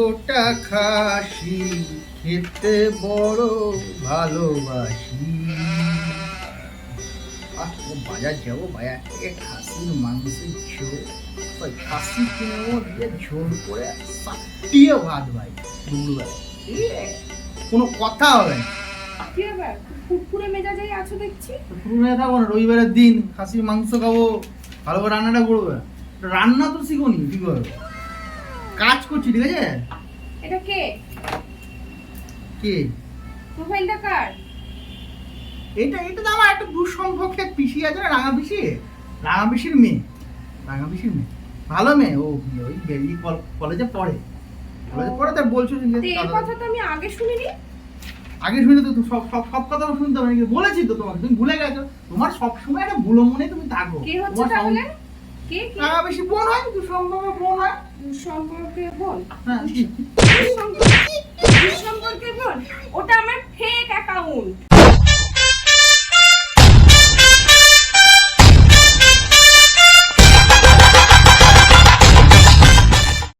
ওটা খাসি খেতে বড় ভালোবাসি। বাজার যাবো, বাজার থেকে খাসির মাংসের ঝোল, খাসি কিনেও দিয়ে ঝোল করে সাটিয়ে ভাত ভাই দুপুরবেলা, কোনো কথা হবে না। কি ব্যাপার, ফুরফুরে মেজাজেই আছো দেখছি। ফুরফুরে থাকবো না, রবিবারের দিন খাসির মাংস খাবো, ভালো করে রান্নাটা করবে। রান্না তো শিখোনি কি করবে, কাজ করছি ঠিক আছে। এটা কে? কে? প্রোফাইলটা কার? এটা এটা তো আমার একটা দূর সম্পর্কের পিসি আছে না, রাঙা পিসি, রাঙা পিসির মেয়ে, রাঙা পিসির মেয়ে, ভালো মেয়ে। ও ওই বেরিয়ে কলেজে পড়ে, কলেজে পড়ে। তার বলছো যে এই কথা তো আমি আগে শুনিনি। আগে শুনে তো সব সব সব কথা শুনতে হবে নাকি? বলেছি তো তোমাকে, তুমি ভুলে গেছো। তোমার সব সময় একটা ভুলো মনে তুমি থাকো। কে হচ্ছে তাহলে? কে কে? রাঙা পিসি বোন হয়, দূর সম্পর্কের বোন হয়। সম্পর্কে বল। হ্যাঁ,